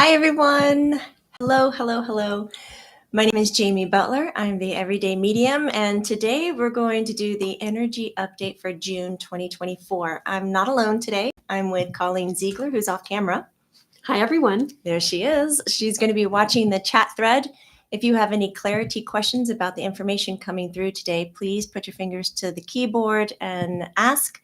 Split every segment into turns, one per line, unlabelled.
Hi, everyone. Hello, hello, hello. My name is Jamie Butler. I'm the Everyday Medium, and today we're going to do the energy update for June 2024. I'm not alone today. I'm with Colleen Ziegler, who's off camera.
Hi, everyone.
There she is. She's going to be watching the chat thread. If you have any clarity questions about the information coming through today, please put your fingers to the keyboard and ask.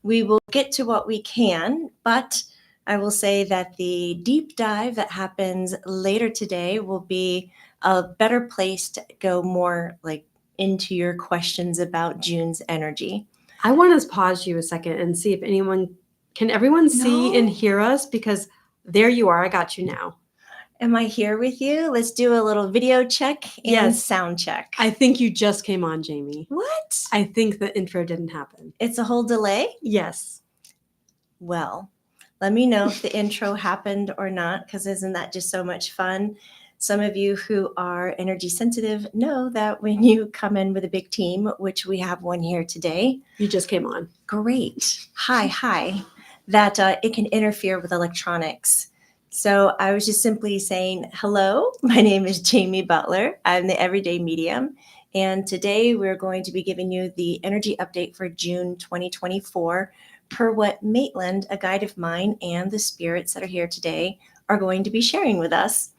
We will get to what we can, but I will say that the deep dive that happens later today will be a better place to go more like into your questions about June's energy.
I want to pause you a second and see if everyone see and hear us? Because there you are. I got you now.
Am I here with you? Let's do a little video check and sound check.
I think you just came on, Jamie.
What?
I think the intro didn't happen.
It's a whole delay?
Yes.
Well, let me know if the intro happened or not, because isn't that just so much fun? Some of you who are energy sensitive know that when you come in with a big team, which we have one here today.
You just came on.
Great. Hi. That it can interfere with electronics. So I was just simply saying, hello, my name is Jamie Butler. I'm the Everyday Medium. And today we're going to be giving you the energy update for June 2024 per what Maitland, a guide of mine, and the spirits that are here today are going to be sharing with us.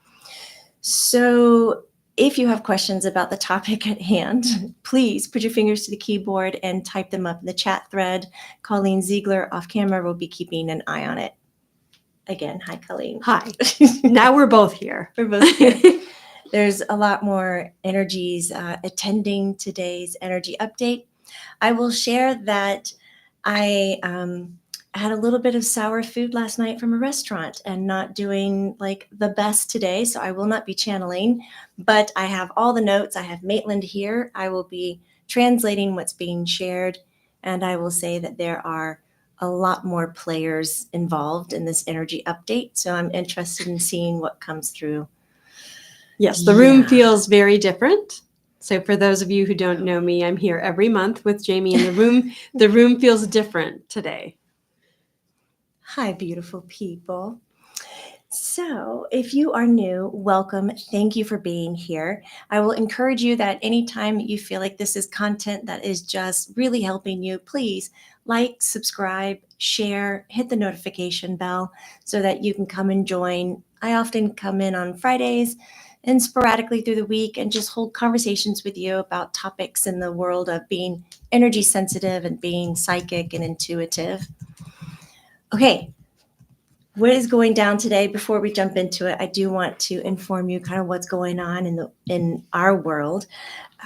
So if you have questions about the topic at hand, please put your fingers to the keyboard and type them up in the chat thread. Colleen Ziegler off camera will be keeping an eye on it. Again, hi, Colleen.
Hi. Now we're both here.
We're both here. There's a lot more energies attending today's energy update. I will share that I had a little bit of sour food last night from a restaurant and not doing like the best today, so I will not be channeling, but I have all the notes. I have Maitland here. I will be translating what's being shared, and I will say that there are a lot more players involved in this energy update, so I'm interested in seeing what comes through.
Yes, the room feels very different. So for those of you who don't know me, I'm here every month with Jamie in the room. The room feels different today.
Hi, beautiful people. So if you are new, welcome. Thank you for being here. I will encourage you that anytime you feel like this is content that is just really helping you, please like, subscribe, share, hit the notification bell so that you can come and join. I often come in on Fridays and sporadically through the week and just hold conversations with you about topics in the world of being energy sensitive and being psychic and intuitive. Okay, what is going down today? Before we jump into it, I do want to inform you kind of what's going on in our world.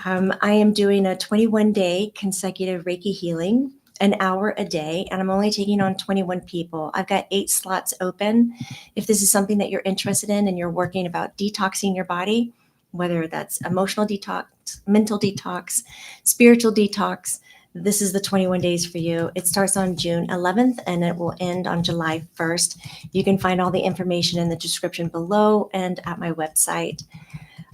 I am doing a 21-day consecutive Reiki healing, an hour a day, and I'm only taking on 21 people. I've got 8 slots open. If this is something that you're interested in and you're working about detoxing your body, whether that's emotional detox, mental detox, spiritual detox, this is the 21 days for you. It starts on June 11th and it will end on July 1st. You can find all the information in the description below and at my website.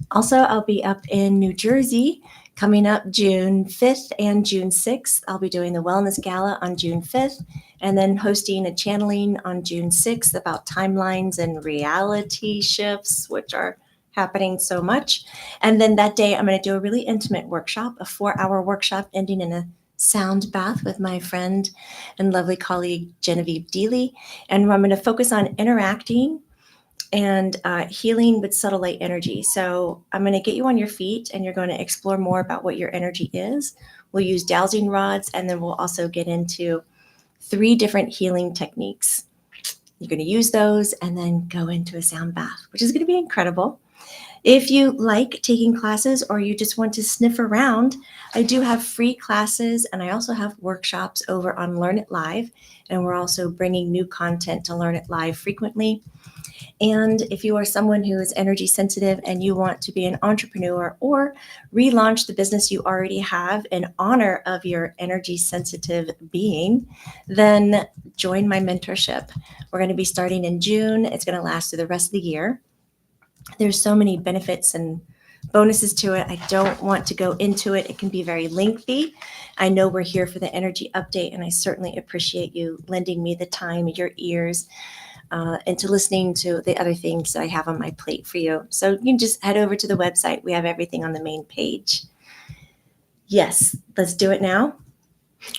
Also, I'll be up in New Jersey coming up June 5th and June 6th. I'll be doing the Wellness Gala on June 5th and then hosting a channeling on June 6th about timelines and reality shifts, which are happening so much. And then that day, I'm going to do a really intimate workshop, a 4-hour workshop ending in a sound bath with my friend and lovely colleague, Gen Deely. And I'm going to focus on interacting and healing with subtle light energy. So I'm going to get you on your feet and you're going to explore more about what your energy is. We'll use dowsing rods, and then we'll also get into 3 different healing techniques. You're going to use those and then go into a sound bath, which is going to be incredible. If you like taking classes or you just want to sniff around, I do have free classes and I also have workshops over on Learn It Live. And we're also bringing new content to Learn It Live frequently. And if you are someone who is energy sensitive and you want to be an entrepreneur or relaunch the business you already have in honor of your energy sensitive being, then join my mentorship. We're going to be starting in June. It's going to last through the rest of the year. There's so many benefits and bonuses to it. I don't want to go into it. It can be very lengthy. I know we're here for the energy update, and I certainly appreciate you lending me the time, your ears. into listening to the other things I have on my plate for you. So you can just head over to the website. We have everything on the main page. Yes, let's do it now.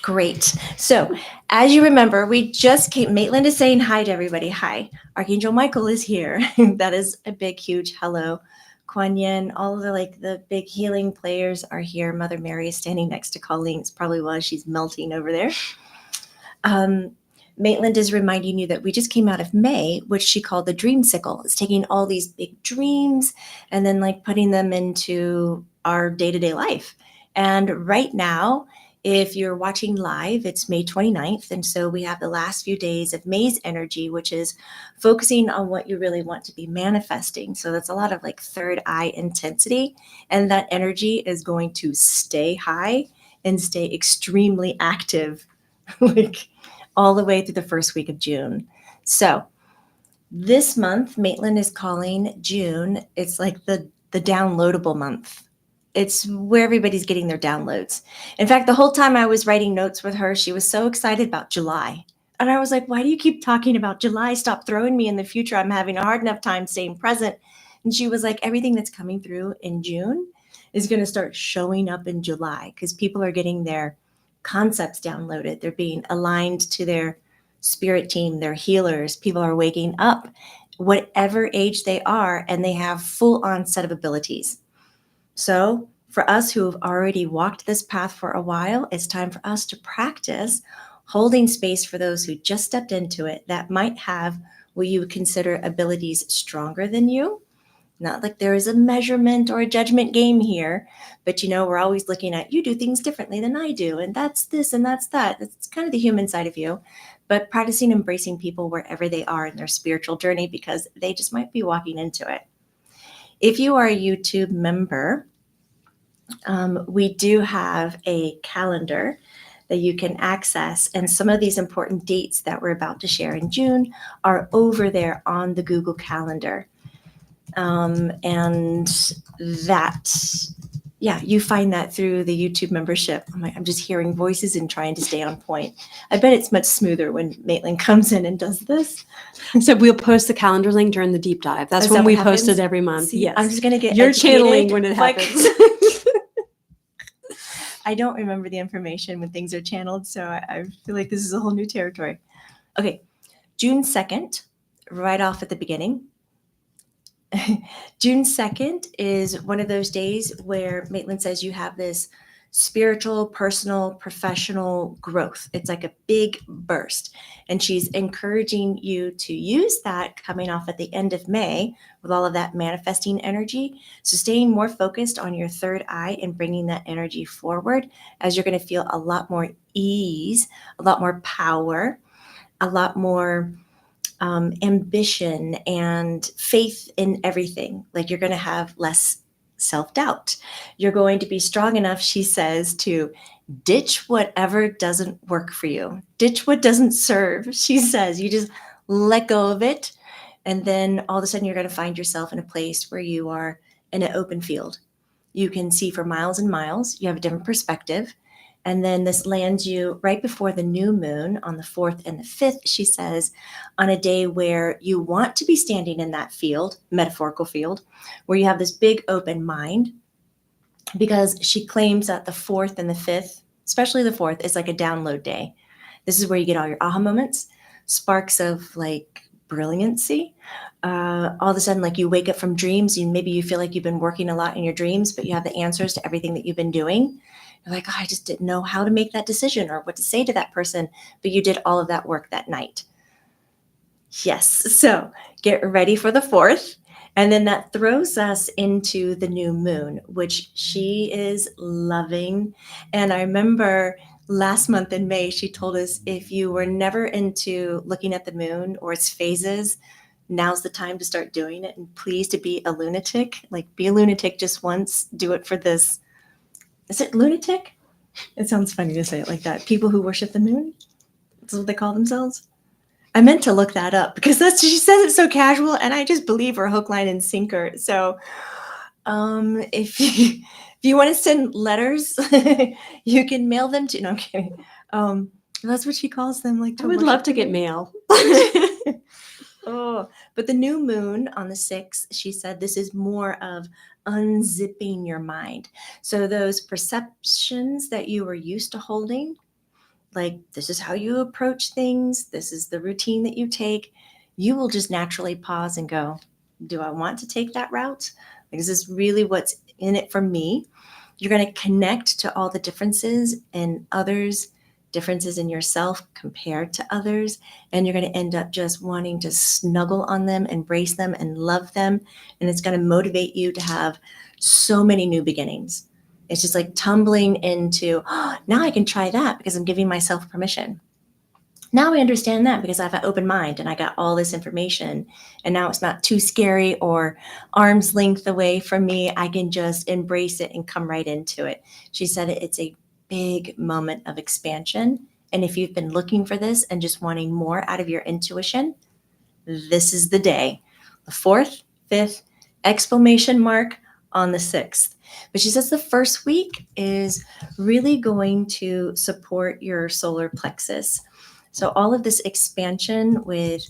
Great. So, as you remember, we just came. Maitland is saying hi to everybody. Hi. Archangel Michael is here. That is a big, huge hello. Kuan Yin, all of the big healing players are here. Mother Mary is standing next to Colleen. It's probably why she's melting over there. Maitland is reminding you that we just came out of May, which she called the dreamsicle. It's taking all these big dreams and then putting them into our day-to-day life. And right now, if you're watching live, it's May 29th. And so we have the last few days of May's energy, which is focusing on what you really want to be manifesting. So that's a lot of third eye intensity. And that energy is going to stay high and stay extremely active, all the way through the first week of June. So this month, Maitland is calling June. It's the downloadable month. It's where everybody's getting their downloads. In fact, the whole time I was writing notes with her, she was so excited about July. And I was like, why do you keep talking about July? Stop throwing me in the future. I'm having a hard enough time staying present. And she was like, everything that's coming through in June is going to start showing up in July because people are getting their concepts downloaded. They're being aligned to their spirit team, their healers. People are waking up, whatever age they are, and they have full on set of abilities. So for us who have already walked this path for a while, it's time for us to practice holding space for those who just stepped into it that might have what you would consider abilities stronger than you. Not like there is a measurement or a judgment game here, but we're always looking at you do things differently than I do, and that's this and that's that. It's kind of the human side of you, but practicing embracing people wherever they are in their spiritual journey because they just might be walking into it. If you are a YouTube member, we do have a calendar that you can access, and some of these important dates that we're about to share in June are over there on the Google Calendar. And that, you find that through the YouTube membership. I'm just hearing voices and trying to stay on point. I bet it's much smoother when Maitland comes in and does this.
So we'll post the calendar link during the deep dive. That's when we post it every month.
See,
yes.
I'm just going to get
You're
educated.
channeling when it happens.
I don't remember the information when things are channeled, so I feel like this is a whole new territory. Okay, June 2nd, right off at the beginning. June 2nd is one of those days where Maitland says you have this spiritual, personal, professional growth. It's like a big burst. And she's encouraging you to use that coming off at the end of May with all of that manifesting energy. So staying more focused on your third eye and bringing that energy forward as you're going to feel a lot more ease, a lot more power, a lot more ambition and faith in everything. You're going to have less self-doubt. You're going to be strong enough, she says, to ditch whatever doesn't work for you. Ditch what doesn't serve, she says. You just let go of it. And then all of a sudden you're going to find yourself in a place where you are in an open field. You can see for miles and miles. You have a different perspective. And then this lands you right before the new moon on the 4th and the 5th, she says, on a day where you want to be standing in that field, metaphorical field, where you have this big open mind, because she claims that the 4th and the 5th, especially the 4th, is like a download day. This is where you get all your aha moments, sparks of brilliancy. All of a sudden, you wake up from dreams, and maybe you feel like you've been working a lot in your dreams, but you have the answers to everything that you've been doing. You're like, I just didn't know how to make that decision or what to say to that person, but you did all of that work that night. Yes, so get ready for the 4th. And then that throws us into the new moon, which she is loving. And I remember last month in May, she told us if you were never into looking at the moon or its phases, now's the time to start doing it. And please to be a lunatic, be a lunatic just once, do it for this. Is it lunatic? It sounds funny to say it like that. People who worship the moon? That's what they call themselves? I meant to look that up because she says it so casual, and I just believe her hook, line, and sinker. So if you want to send letters, you can mail them to, no, I'm kidding. That's what she calls them.
I would love to get mail.
Oh, but the new moon on the 6th, she said this is more of unzipping your mind. So those perceptions that you were used to holding, like this is how you approach things, this is the routine that you take, you will just naturally pause and go, do I want to take that route? Like, is this really what's in it for me? You're going to connect to all the differences in others, differences in yourself compared to others, and you're going to end up just wanting to snuggle on them, embrace them, and love them. And it's going to motivate you to have so many new beginnings. It's just like tumbling into, oh, now I can try that because I'm giving myself permission. Now I understand that because I have an open mind and I got all this information, and now it's not too scary or arm's length away from me. I can just embrace it and come right into it. She said it's a big moment of expansion. And if you've been looking for this and just wanting more out of your intuition, this is the day. The 4th, 5th, exclamation mark on the 6th. But she says the first week is really going to support your solar plexus. So all of this expansion with,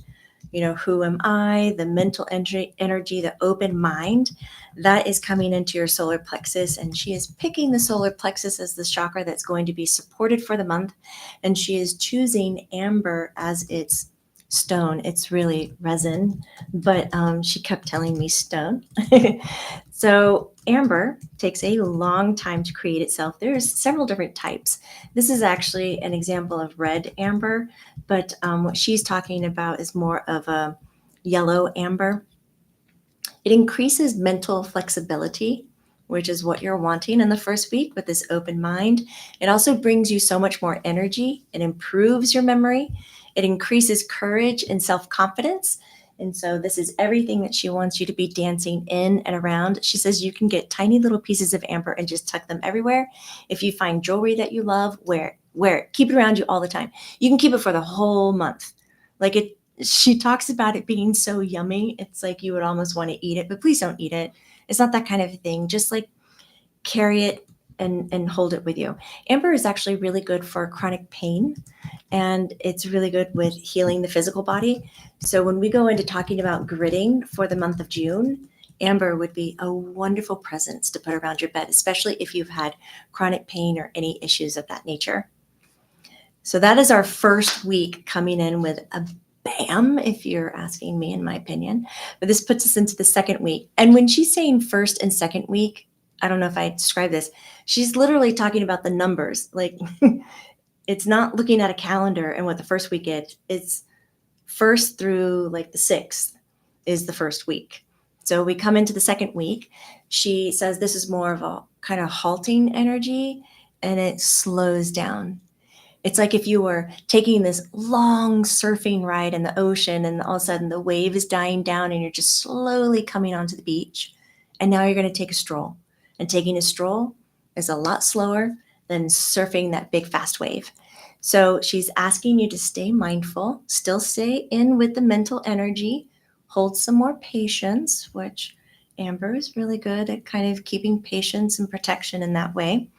who am I, the mental energy, the open mind, that is coming into your solar plexus. And she is picking the solar plexus as the chakra that's going to be supported for the month. And she is choosing amber as its stone. It's really resin, but she kept telling me stone. So amber takes a long time to create itself. There's several different types. This is actually an example of red amber, but what she's talking about is more of a yellow amber. It increases mental flexibility, which is what you're wanting in the first week with this open mind. It also brings you so much more energy. It improves your memory. It increases courage and self-confidence. And so this is everything that she wants you to be dancing in and around. She says you can get tiny little pieces of amber and just tuck them everywhere. If you find jewelry that you love, wear it. Keep it around you all the time. You can keep it for the whole month. She talks about it being so yummy. It's like you would almost want to eat it, but please don't eat it. It's not that kind of thing. Just like carry it and hold it with you. Amber is actually really good for chronic pain, and it's really good with healing the physical body. So when we go into talking about gritting for the month of June, amber would be a wonderful presence to put around your bed, especially if you've had chronic pain or any issues of that nature. So that is our first week coming in with a bam, if you're asking me, in my opinion. But this puts us into the second week. And when she's saying first and second week, I don't know if I describe this, she's literally talking about the numbers. Like, it's not looking at a calendar and what the first week is. It's first through like the 6th is the first week. So we come into the second week. She says this is more of a kind of halting energy, and it slows down. It's like if you were taking this long surfing ride in the ocean and all of a sudden the wave is dying down and you're just slowly coming onto the beach. And now you're going to take a stroll. And taking a stroll is a lot slower than surfing that big fast wave. So she's asking you to stay mindful, still stay in with the mental energy, hold some more patience, which amber is really good at kind of keeping patience and protection in that way.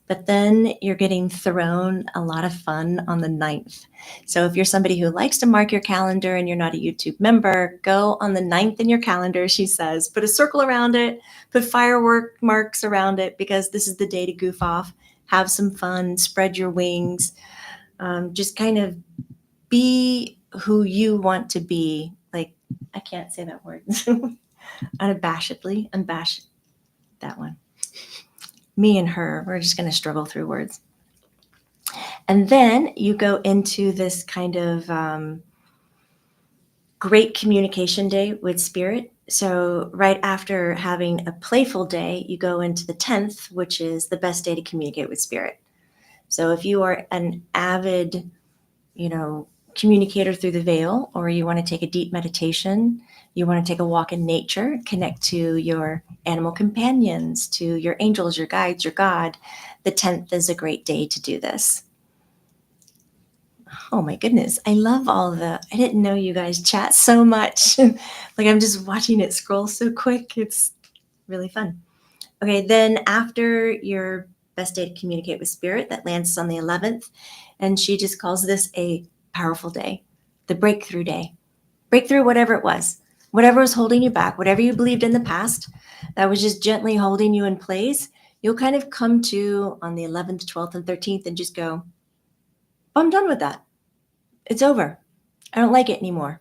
But then you're getting thrown a lot of fun on the 9th. So if you're somebody who likes to mark your calendar and you're not a YouTube member, go on the 9th in your calendar, she says. Put a circle around it, put firework marks around it, because this is the day to goof off, have some fun, spread your wings, just kind of be who you want to be. Like, I can't say that word. Unabashedly, unabashed, that one. Me and her, we're just going to struggle through words. And then you go into this kind of great communication day with spirit. So right after having a playful day, you go into the 10th, which is the best day to communicate with spirit. So if you are an avid, communicator through the veil, or you want to take a deep meditation, you want to take a walk in nature, connect to your animal companions, to your angels, your guides, your God, the 10th is a great day to do this. Oh my goodness. I love I didn't know you guys chat so much. Like, I'm just watching it scroll so quick. It's really fun. Okay. Then after your best day to communicate with spirit, that lands on the 11th. And she just calls this a powerful day, the breakthrough day. break through whatever it was, whatever was holding you back, whatever you believed in the past that was just gently holding you in place. You'll kind of come to on the 11th, 12th, and 13th and just go, I'm done with that. It's over. I don't like it anymore.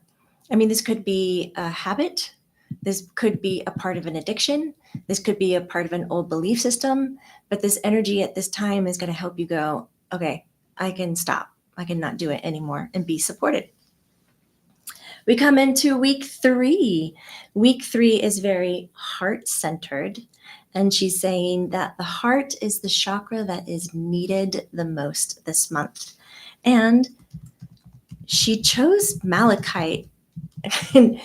I mean, this could be a habit. This could be a part of an addiction. This could be a part of an old belief system. But this energy at this time is going to help you go, okay, I can stop. I can not do it anymore and be supported. We come into week 3. Week 3 is very heart-centered. And she's saying that the heart is the chakra that is needed the most this month. And she chose Malachite. And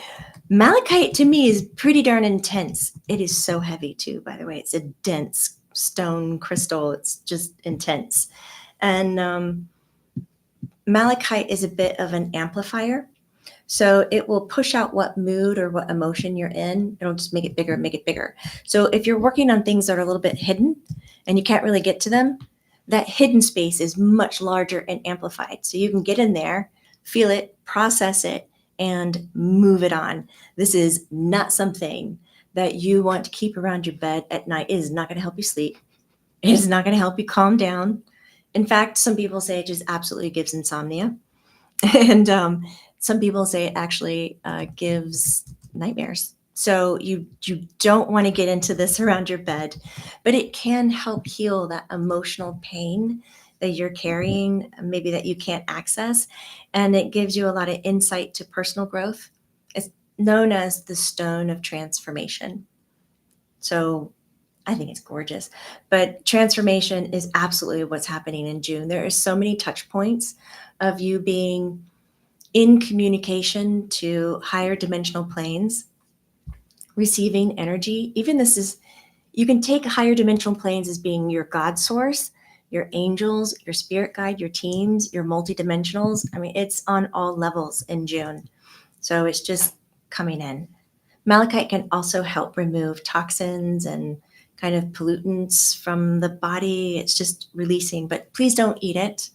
Malachite to me is pretty darn intense. It is so heavy too, by the way. It's a dense stone crystal. It's just intense. And Malachite is a bit of an amplifier. So it will push out what mood or what emotion you're in. It'll just make it bigger, make it bigger. So if you're working on things that are a little bit hidden and you can't really get to them, that hidden space is much larger and amplified. So you can get in there, feel it, process it, and move it on. This is not something that you want to keep around your bed at night. It is not going to help you sleep. It is not going to help you calm down. In fact, some people say it just absolutely gives insomnia. And some people say it actually gives nightmares. So you don't want to get into this around your bed, but it can help heal that emotional pain that you're carrying, maybe that you can't access. And it gives you a lot of insight to personal growth. It's known as the stone of transformation. So I think it's gorgeous. But transformation is absolutely what's happening in June. There are so many touch points of you being in communication to higher dimensional planes, receiving energy. Even this is, you can take higher dimensional planes as being your God source, your angels, your spirit guide, your teams, your multidimensionals. I mean, it's on all levels in June. So it's just coming in. Malachite can also help remove toxins and kind of pollutants from the body. It's just releasing, but please don't eat it.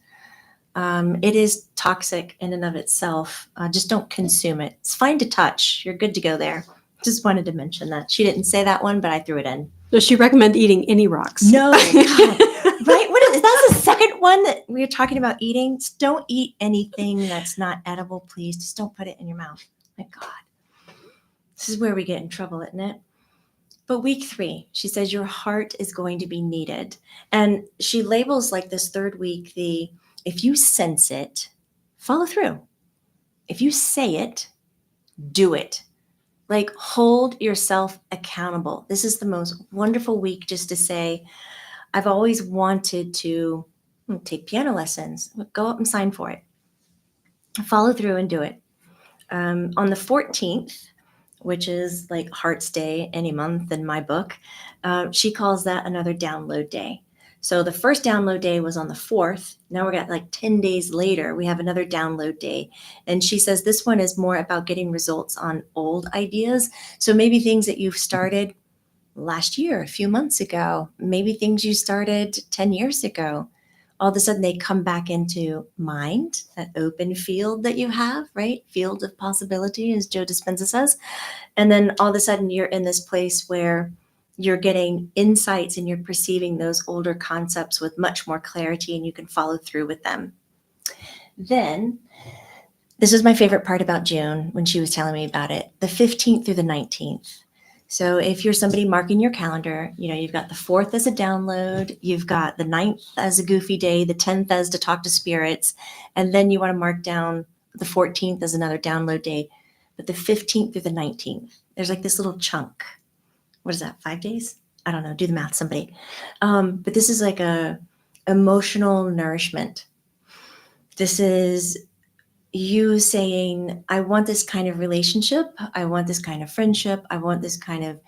It is toxic in and of itself. Just don't consume it. It's fine to touch. You're good to go there. Just wanted to mention that. She didn't say that one, but I threw it in.
Does she recommend eating any rocks?
No, God. Right? That's the second one that we were talking about eating. Just don't eat anything that's not edible, please. Just don't put it in your mouth. My God. This is where we get in trouble, isn't it? But week 3, she says your heart is going to be needed. And she labels like this third week if you sense it, follow through. If you say it, do it. Like hold yourself accountable. This is the most wonderful week just to say, I've always wanted to take piano lessons. Go up and sign for it. Follow through and do it. On the 14th, which is like Heart's Day any month in my book, she calls that another download day. So the first download day was on the 4th. Now we're at like 10 days later, we have another download day. And she says this one is more about getting results on old ideas. So maybe things that you've started last year, a few months ago, maybe things you started 10 years ago. All of a sudden they come back into mind, that open field that you have, right? Field of possibility, as Joe Dispenza says. And then all of a sudden you're in this place where you're getting insights and you're perceiving those older concepts with much more clarity and you can follow through with them. Then, this was my favorite part about June when she was telling me about it, the 15th through the 19th. So if you're somebody marking your calendar, you've got the 4th as a download, you've got the 9th as a goofy day, the 10th as to talk to spirits, and then you want to mark down the 14th as another download day. But the 15th through the 19th, there's like this little chunk. What is that, 5 days? I don't know. Do the math, somebody. But this is like a emotional nourishment. This is you saying, I want this kind of relationship. I want this kind of friendship. I want this kind of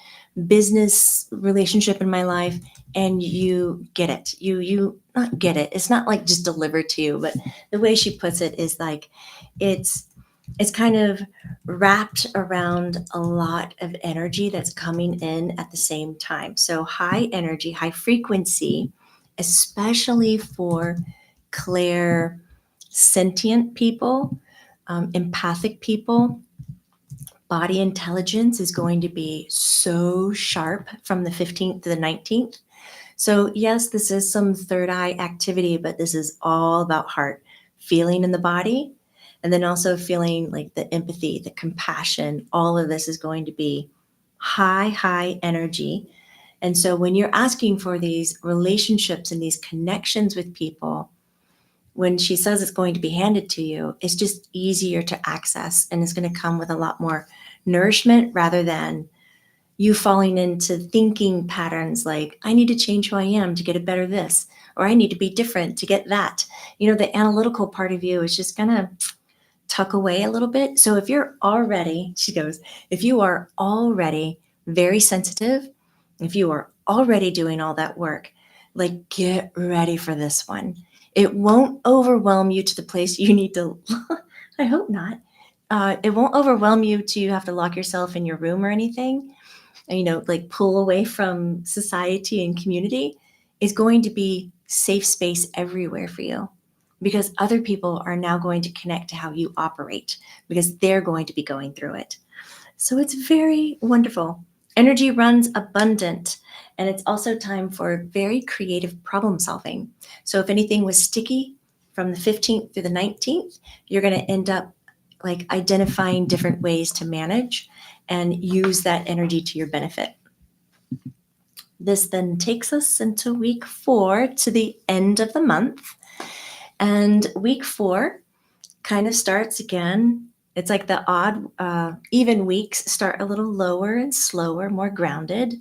business relationship in my life. And you get it. You not get it. It's not like just delivered to you, but the way she puts it is like, it's kind of wrapped around a lot of energy that's coming in at the same time. So high energy, high frequency, especially for clair sentient people, empathic people, Body intelligence is going to be so sharp from the 15th to the 19th. So, yes, this is some third eye activity, but this is all about heart, feeling in the body, and then also feeling like the empathy, the compassion. All of this is going to be high, high energy. And so, when you're asking for these relationships and these connections with people, when she says it's going to be handed to you, it's just easier to access and it's going to come with a lot more nourishment rather than you falling into thinking patterns like, I need to change who I am to get a better this, or I need to be different to get that. The analytical part of you is just going to tuck away a little bit. So if you're already, she goes, if you are already very sensitive, if you are already doing all that work, like get ready for this one. It won't overwhelm you to the place you need to, I hope not. It won't overwhelm you to have to lock yourself in your room or anything, like pull away from society and community. Is going to be safe space everywhere for you because other people are now going to connect to how you operate because they're going to be going through it. So it's very wonderful. Energy runs abundant, and it's also time for very creative problem solving. So if anything was sticky from the 15th through the 19th, you're going to end up like identifying different ways to manage and use that energy to your benefit. This then takes us into week 4 to the end of the month. And week 4 kind of starts again. It's like the odd, even weeks start a little lower and slower, more grounded.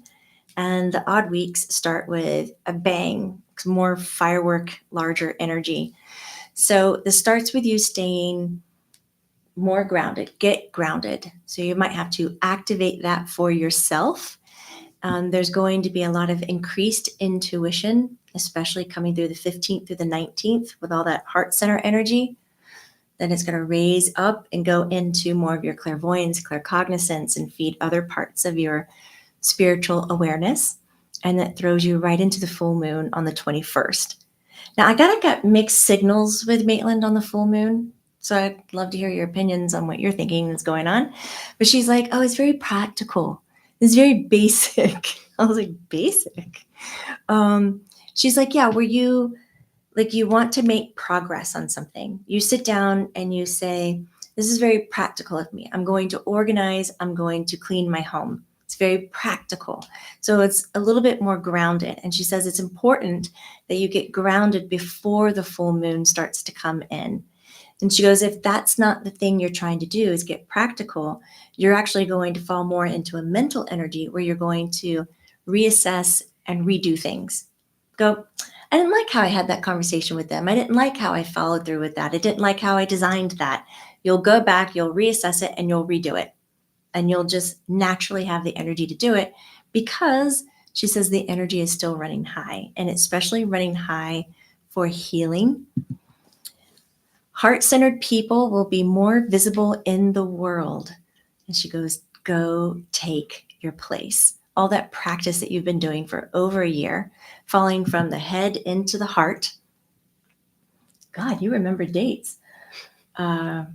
And the odd weeks start with a bang, more firework, larger energy. So this starts with you staying more grounded, get grounded. So you might have to activate that for yourself. There's going to be a lot of increased intuition, especially coming through the 15th through the 19th with all that heart center energy. Then it's going to raise up and go into more of your clairvoyance, claircognizance, and feed other parts of your spiritual awareness. And that throws you right into the full moon on the 21st. Now, I got mixed signals with Maitland on the full moon. So I'd love to hear your opinions on what you're thinking is going on. But she's like, oh, it's very practical. It's very basic. I was like, basic? She's like, yeah, were you, like you want to make progress on something. You sit down and you say, this is very practical of me. I'm going to organize. I'm going to clean my home. It's very practical. So it's a little bit more grounded. And she says it's important that you get grounded before the full moon starts to come in. And she goes, if that's not the thing you're trying to do is get practical, you're actually going to fall more into a mental energy where you're going to reassess and redo things. Go, I didn't like how I had that conversation with them. I didn't like how I followed through with that. I didn't like how I designed that. You'll go back, you'll reassess it, and you'll redo it. And you'll just naturally have the energy to do it because she says the energy is still running high, and especially running high for healing. Heart-centered people will be more visible in the world. And she goes, go take your place. All that practice that you've been doing for over a year, falling from the head into the heart. God, you remember dates. What?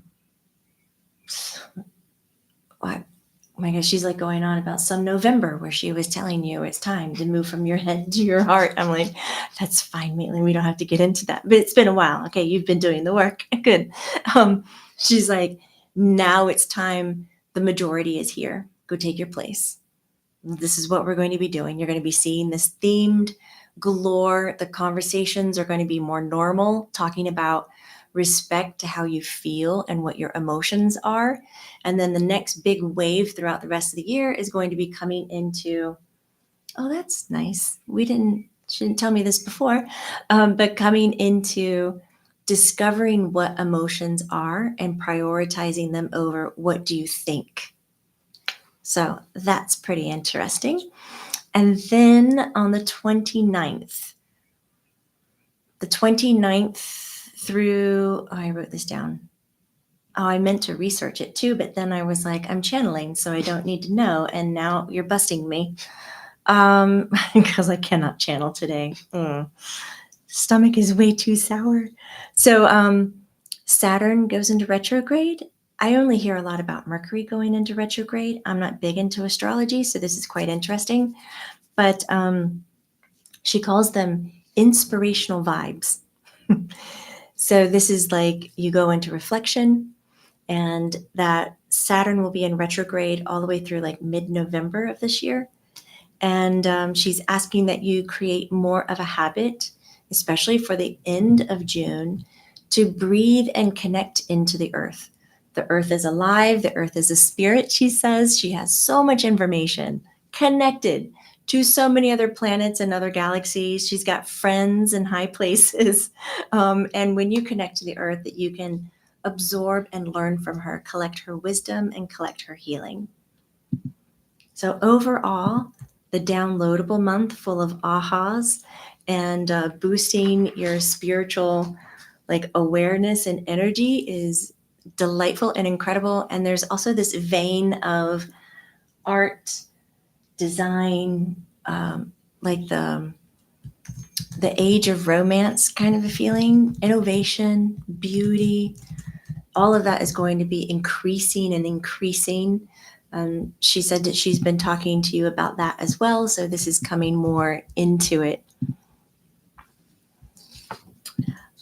Oh my gosh, she's like going on about some November where she was telling you it's time to move from your head to your heart. I'm like, that's fine, Maitland. We don't have to get into that. But it's been a while. Okay, you've been doing the work. Good. She's like, now it's time. The majority is here. Go take your place. This is what we're going to be doing. You're going to be seeing this themed galore. The conversations are going to be more normal, talking about respect to how you feel and what your emotions are. And then the next big wave throughout the rest of the year is going to be coming into, oh, that's nice. She didn't tell me this before, but coming into discovering what emotions are and prioritizing them over what do you think. So that's pretty interesting. And then on the 29th through, I wrote this down. Oh, I meant to research it too, but then I was like, I'm channeling, so I don't need to know. And now you're busting me because I cannot channel today. Stomach is way too sour. So Saturn goes into retrograde I only hear a lot about Mercury going into retrograde. I'm not big into astrology, so this is quite interesting. But she calls them inspirational vibes. So this is like you go into reflection, and that Saturn will be in retrograde all the way through like mid-November of this year. And she's asking that you create more of a habit, especially for the end of June, to breathe and connect into the earth. The earth is alive. The earth is a spirit, she says. She has so much information connected to so many other planets and other galaxies. She's got friends in high places. And when you connect to the earth, that you can absorb and learn from her, collect her wisdom and collect her healing. So overall, the downloadable month full of ahas and boosting your spiritual like awareness and energy is delightful and incredible. And there's also this vein of art, design, like the age of romance kind of a feeling, innovation, beauty. All of that is going to be increasing and increasing. She said that she's been talking to you about that as well. So this is coming more into it.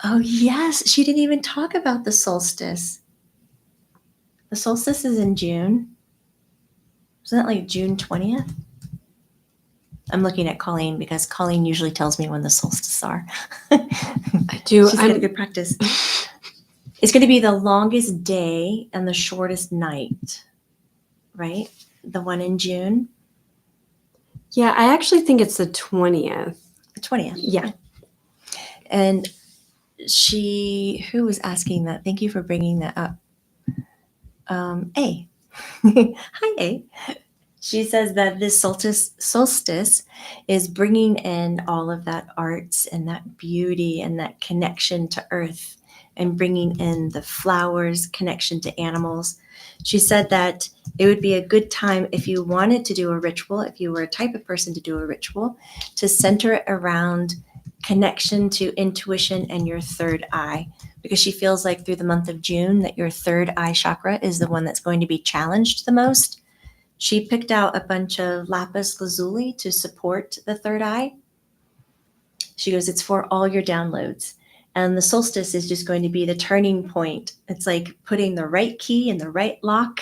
Oh, yes. She didn't even talk about the solstice. The solstice is in June. Isn't that like June 20th? I'm looking at Colleen because Colleen usually tells me when the solstices are.
I do.
She's got a good practice. It's going to be the longest day and the shortest night, right? The one in June.
Yeah, I actually think it's the 20th.
The 20th.
Yeah.
And who was asking that? Thank you for bringing that up. A. Hi, A. She says that this solstice is bringing in all of that arts and that beauty and that connection to earth and bringing in the flowers, connection to animals. She said that it would be a good time if you wanted to do a ritual, if you were a type of person to do a ritual, to center it around connection to intuition and your third eye, because she feels like through the month of June that your third eye chakra is the one that's going to be challenged the most. She picked out a bunch of lapis lazuli to support the third eye. She goes, it's for all your downloads. And the solstice is just going to be the turning point. It's like putting the right key in the right lock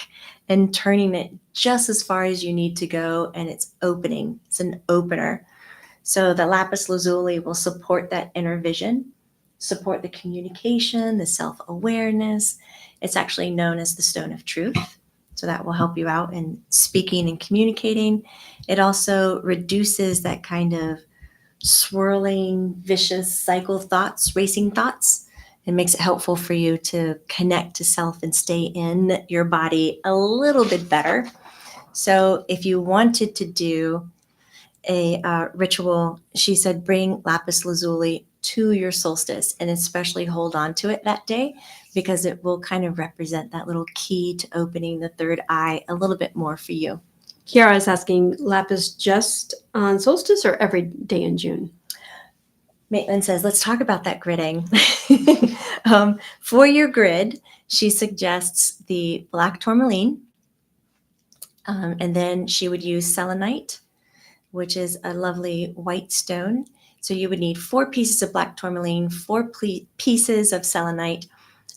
and turning it just as far as you need to go. And it's opening. It's an opener. So the lapis lazuli will support that inner vision, support the communication, the self-awareness. It's actually known as the stone of truth. So that will help you out in speaking and communicating. It also reduces that kind of swirling, vicious cycle thoughts, racing thoughts. It makes it helpful for you to connect to self and stay in your body a little bit better. So if you wanted to do a ritual, she said, bring lapis lazuli to your solstice and especially hold on to it that day, because it will kind of represent that little key to opening the third eye a little bit more for you.
Kiara is asking, lapis just on solstice or every day in June?
Maitland says, let's talk about that gridding. For your grid, she suggests the black tourmaline, and then she would use selenite, which is a lovely white stone. So you would need 4 pieces of black tourmaline, 4 pieces of selenite,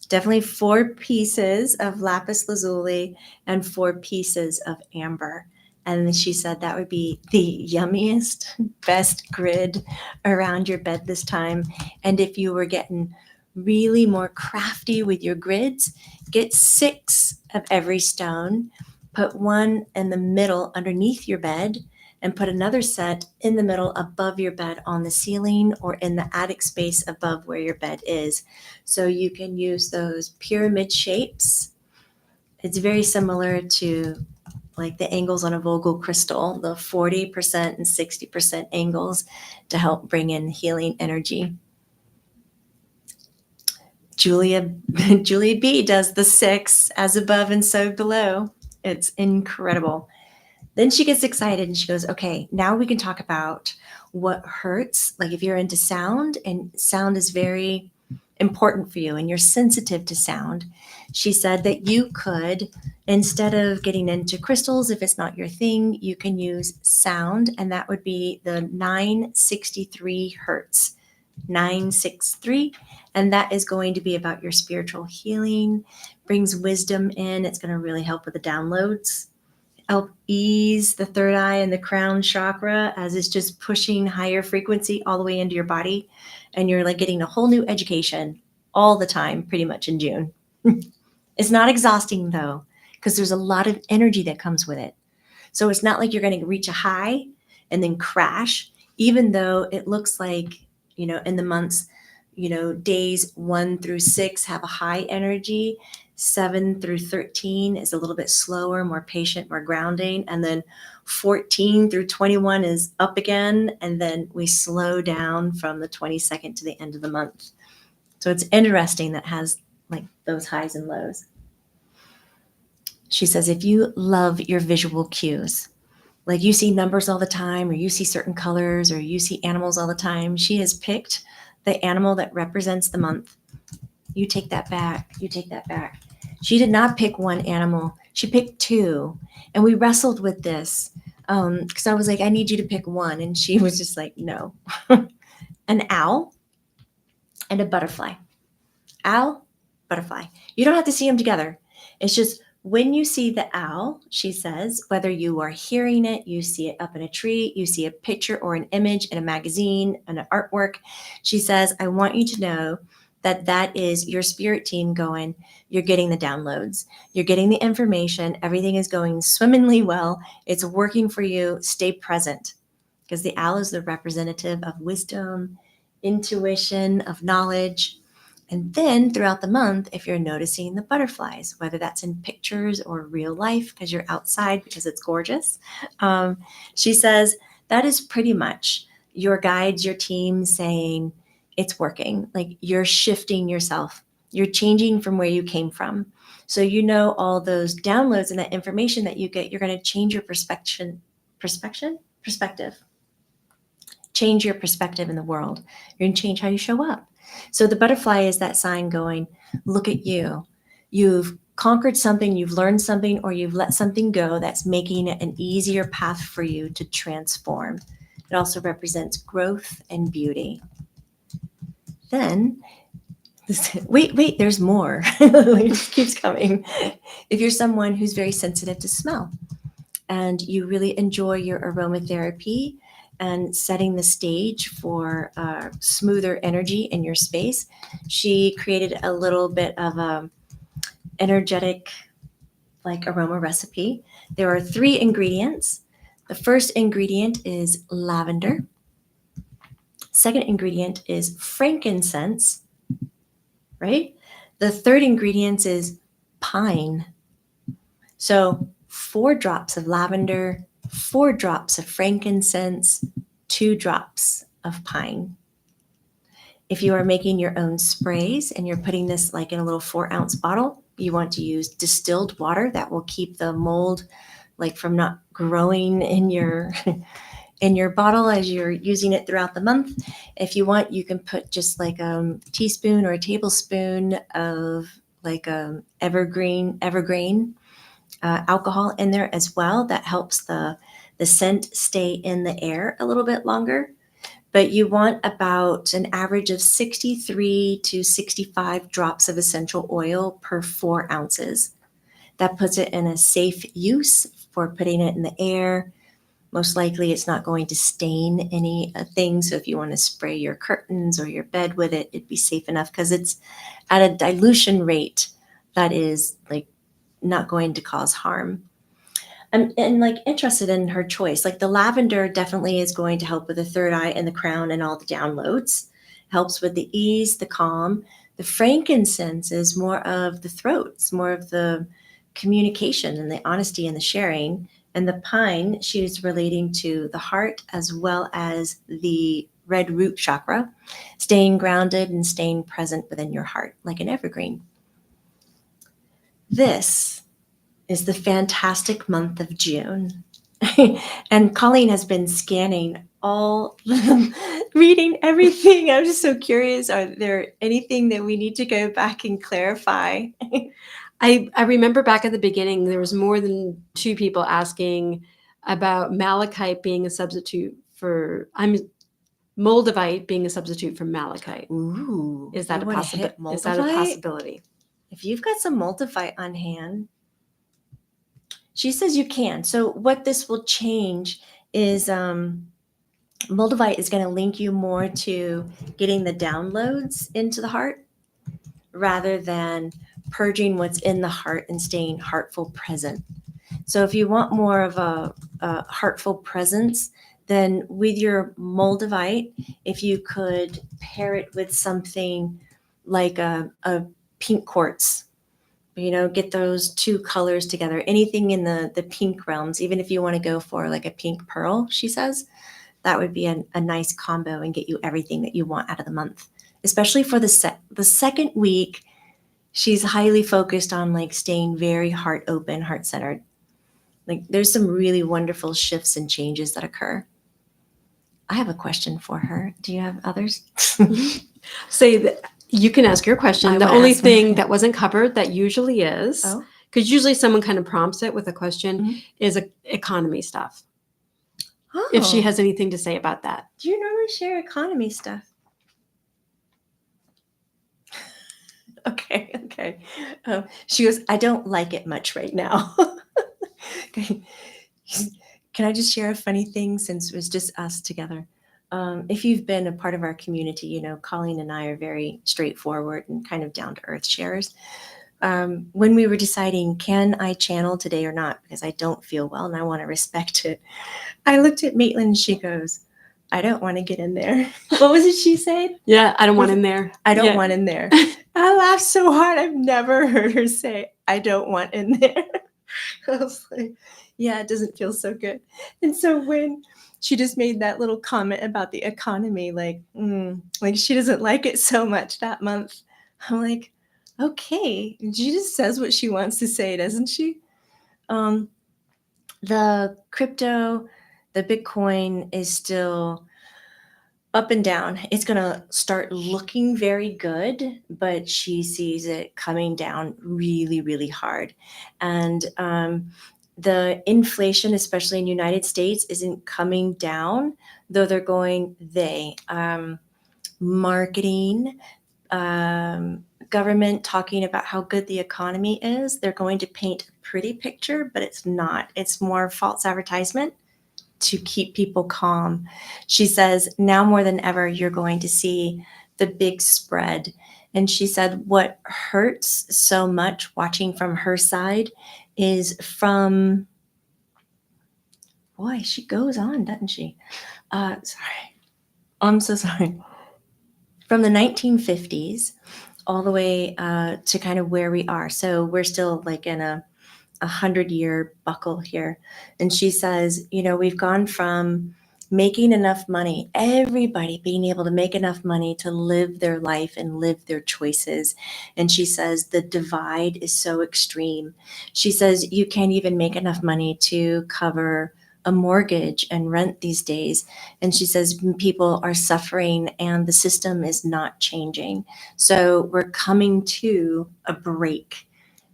definitely 4 pieces of lapis lazuli, and 4 pieces of amber. And she said that would be the yummiest, best grid around your bed this time. And if you were getting really more crafty with your grids, get 6 of every stone, put 1 in the middle underneath your bed, and put another set in the middle above your bed on the ceiling or in the attic space above where your bed is. So you can use those pyramid shapes. It's very similar to like the angles on a Vogel crystal, the 40% and 60% angles to help bring in healing energy. Julia B does the 6 as above and so below. It's incredible. Then she gets excited and she goes, okay, now we can talk about what Hertz, like if you're into sound, and sound is very important for you and you're sensitive to sound, she said that you could, instead of getting into crystals, if it's not your thing, you can use sound, and that would be the 963 Hertz. 963, and that is going to be about your spiritual healing, brings wisdom in. It's going to really help with the downloads, help ease the third eye and the crown chakra as it's just pushing higher frequency all the way into your body, and you're like getting a whole new education all the time pretty much in June. It's not exhausting though, because there's a lot of energy that comes with it. So it's not like you're going to reach a high and then crash, even though it looks like, in the months, days 1 through 6 have a high energy. 7 through 13 is a little bit slower, more patient, more grounding. And then 14 through 21 is up again. And then we slow down from the 22nd to the end of the month. So it's interesting that has like those highs and lows. She says, if you love your visual cues, like you see numbers all the time, or you see certain colors, or you see animals all the time, she has picked the animal that represents the month. You take that back. You take that back. She did not pick one animal. She picked 2. And we wrestled with this because I was like, I need you to pick one. And she was just like, no. An owl and a butterfly. Owl, butterfly. You don't have to see them together. It's just when you see the owl, she says, whether you are hearing it, you see it up in a tree, you see a picture or an image in a magazine, an artwork, she says, I want you to know that that is your spirit team going, you're getting the downloads, you're getting the information, everything is going swimmingly well, it's working for you, stay present. Because the owl is the representative of wisdom, intuition, of knowledge. And then throughout the month, if you're noticing the butterflies, whether that's in pictures or real life, because you're outside because it's gorgeous, she says that is pretty much your guides, your team saying it's working. Like you're shifting yourself. You're changing from where you came from. So all those downloads and that information that you get, you're going to change your perspective. Change your perspective in the world. You're going to change how you show up. So the butterfly is that sign going, look at you. You've conquered something, you've learned something, or you've let something go that's making it an easier path for you to transform. It also represents growth and beauty. Then, wait, there's more. It just keeps coming. If you're someone who's very sensitive to smell and you really enjoy your aromatherapy, and setting the stage for smoother energy in your space, she created a little bit of a energetic aroma recipe. There are 3 ingredients. The first ingredient is lavender. Second ingredient is frankincense, right? The third ingredient is pine. So 4 drops of lavender, 4 drops of frankincense, 2 drops of pine. If you are making your own sprays and you're putting this in a little 4-ounce bottle, you want to use distilled water that will keep the mold from not growing in your bottle as you're using it throughout the month. If you want, you can put just a teaspoon or a tablespoon of evergreen alcohol in there as well. That helps the scent stay in the air a little bit longer. But you want about an average of 63 to 65 drops of essential oil per 4 ounces. That puts it in a safe use for putting it in the air. Most likely it's not going to stain anything. So if you want to spray your curtains or your bed with it, it'd be safe enough because it's at a dilution rate that is not going to cause harm. And interested in her choice. The lavender definitely is going to help with the third eye and the crown and all the downloads. Helps with the ease, the calm. The frankincense is more of the throat. It's more of the communication and the honesty and the sharing. And the pine, she's relating to the heart as well as the red root chakra, staying grounded and staying present within your heart like an evergreen. This is the fantastic month of June. And Colleen has been scanning all reading everything. I'm just so curious. Are there anything that we need to go back and clarify?
I remember back at the beginning, there was more than 2 people asking about malachite being a substitute for moldavite being a substitute for malachite.
Ooh,
Is that
you wanna hit
is that a
moldavite?
possibility?
If you've got some multivite on hand, she says you can. So what this will change is multivite is going to link you more to getting the downloads into the heart rather than purging what's in the heart and staying heartful present. So if you want more of a heartful presence, then with your moldavite, if you could pair it with something like a pink quartz, get those 2 colors together, anything in the pink realms, even if you want to go for like a pink pearl, she says, that would be a nice combo and get you everything that you want out of the month, especially for the second week. She's highly focused on like staying very heart open, heart centered. Like there's some really wonderful shifts and changes that occur. I have a question for her. Do you have others?
Say that you can ask your question.
I
The
wanna
only
ask mine.
thing that wasn't covered that usually is,
Oh.
because usually someone kind of prompts it with a question,
Mhm.
is economy stuff.
Oh.
If she has anything to say about that.
Do you normally share economy stuff? Okay. She goes, I don't like it much right now. Okay. Can I just share a funny thing since it was just us together? If you've been a part of our community, Colleen and I are very straightforward and kind of down to earth sharers. When we were deciding, can I channel today or not, because I don't feel well and I want to respect it, I looked at Maitland and she goes, I don't want to get in there. What was it she said?
Yeah, I don't want in there.
I don't
Yeah.
want in there. I laughed so hard. I've never heard her say, I don't want in there. I was like, yeah, it doesn't feel so good. And so when she just made that little comment about the economy, like she doesn't like it so much that month, I'm like, okay. And she just says what she wants to say, doesn't she? The crypto, the Bitcoin is still up and down. It's going to start looking very good, but she sees it coming down really, really hard. And the inflation, especially in the United States, isn't coming down, though marketing, government talking about how good the economy is. They're going to paint a pretty picture, but it's not. It's more false advertisement to keep people calm. She says, now more than ever, you're going to see the big spread. And she said, what hurts so much watching from her side is from, boy, she goes on, doesn't she? Sorry. I'm so sorry. From the 1950s all the way to kind of where we are. So we're still like in a 100-year buckle here. And she says, we've gone from making enough money, everybody being able to make enough money to live their life and live their choices. And she says the divide is so extreme. She says you can't even make enough money to cover a mortgage and rent these days. And she says people are suffering and the system is not changing. So we're coming to a break.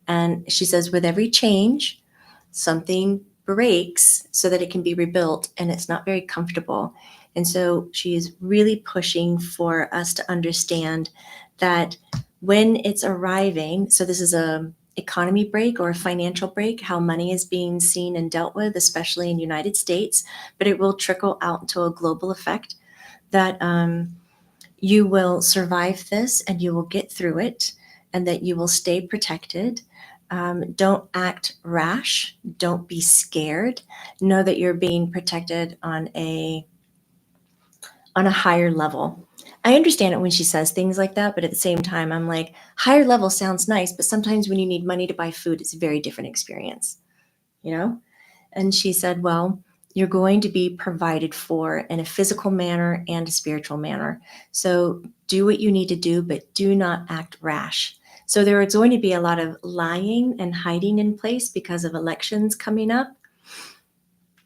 And she says, with every change, something breaks so that it can be rebuilt, and it's not very comfortable. And so she is really pushing for us to understand that when it's arriving, so this is a economy break or a financial break, how money is being seen and dealt with, especially in the United States, but it will trickle out into a global effect, that you will survive this and you will get through it, and that you will stay protected. Don't act rash. Don't be scared. Know that you're being protected on a higher level. I understand it when she says things like that, but at the same time, I'm like, higher level sounds nice, but sometimes when you need money to buy food, it's a very different experience, And she said, well, you're going to be provided for in a physical manner and a spiritual manner. So do what you need to do, but do not act rash. So there is going to be a lot of lying and hiding in place because of elections coming up,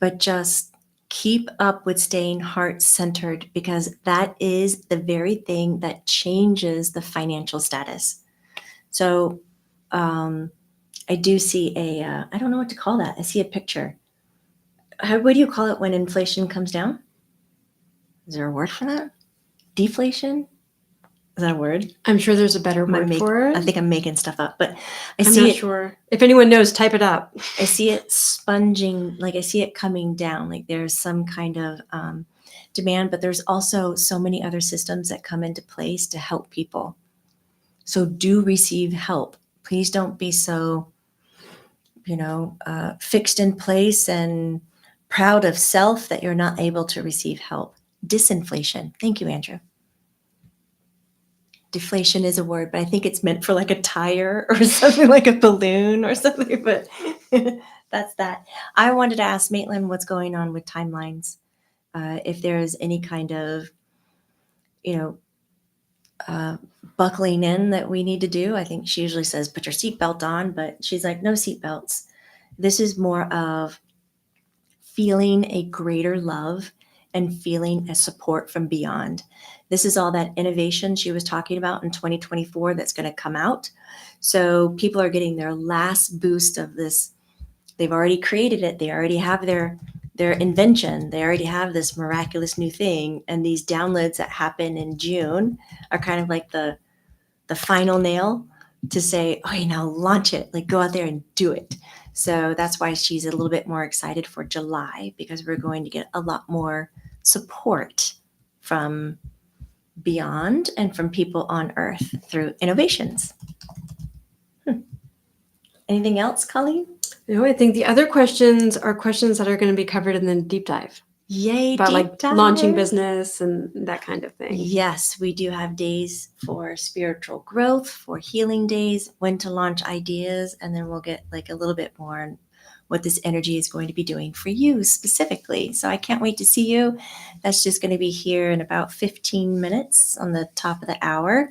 but just Keep up with staying heart-centered, because that is the very thing that changes the financial status. So I do see I don't know what to call that. I see a picture. What do you call it when inflation comes down? Is there a word for that? Deflation? Is that a word?
I'm sure there's a better word for it.
I think I'm making stuff up, but
I'm not sure. If anyone knows, type it up.
I see it sponging, like I see it coming down, like there's some kind of demand, but there's also so many other systems that come into place to help people. So do receive help. Please don't be so, fixed in place and proud of self that you're not able to receive help. Disinflation. Thank you, Andrew. Deflation is a word, but I think it's meant for like a tire or something, like a balloon or something, but that's that. I wanted to ask Maitland what's going on with timelines. If there's any kind of, buckling in that we need to do. I think she usually says, put your seatbelt on, but she's like, no seatbelts. This is more of feeling a greater love and feeling a support from beyond. This is all that innovation she was talking about in 2024 that's going to come out. So people are getting their last boost of this. They've already created it. They already have their invention. They already have this miraculous new thing. And these downloads that happen in June are kind of like the final nail to say, oh, now launch it, like go out there and do it. So that's why she's a little bit more excited for July, because we're going to get a lot more support from beyond and from people on Earth through innovations. Anything else, Colleen?
No, I think the other questions are questions that are going to be covered in the deep dive.
Yay,
about
deep
like
dive.
Launching business and that kind of thing.
Yes, we do have days for spiritual growth, for healing days, when to launch ideas, and then we'll get like a little bit more on what this energy is going to be doing for you specifically. So I can't wait to see you. That's just going to be here in about 15 minutes on the top of the hour.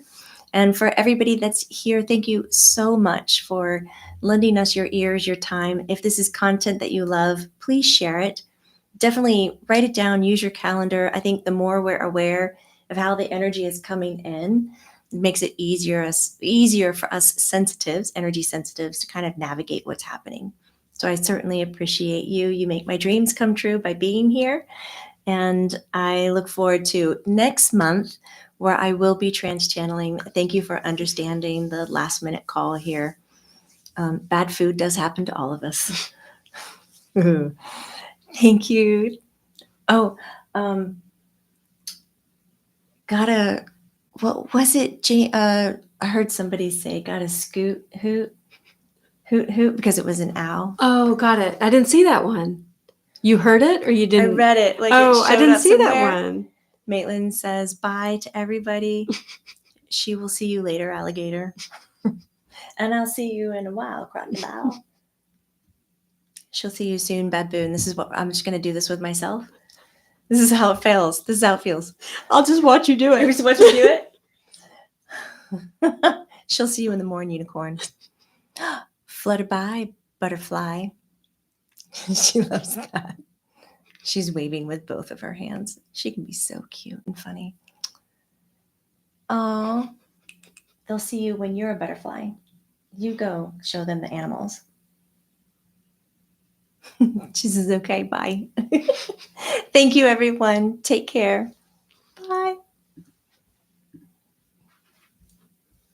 And for everybody that's here, thank you so much for lending us your ears, your time. If this is content that you love, please share it. Definitely write it down, use your calendar. I think the more we're aware of how the energy is coming in, it makes it easier for us sensitives, energy sensitives, to kind of navigate what's happening. So I certainly appreciate you. You make my dreams come true by being here. And I look forward to next month, where I will be trans-channeling. Thank you for understanding the last minute call here. Bad food does happen to all of us. Thank you. Oh, what was it? I heard somebody say, gotta scoot, hoot, because it was an owl.
Oh, got it. I didn't see that one. You heard it or you didn't?
I read it. Like
I didn't see that one.
Maitland says, bye to everybody. She will see you later, alligator. And I'll see you in a while, crocodile. She'll see you soon, baboon. This is what I'm just going to do this with myself. This is how it feels. This is how it feels.
I'll just watch you do it.
You're just watch me do it. She'll see you in the morning, unicorn. Flutter by, butterfly. She loves that. She's waving with both of her hands. She can be so cute and funny. Oh, they'll see you when you're a butterfly. You go show them the animals. She says, okay, bye. Thank you, everyone. Take care. Bye.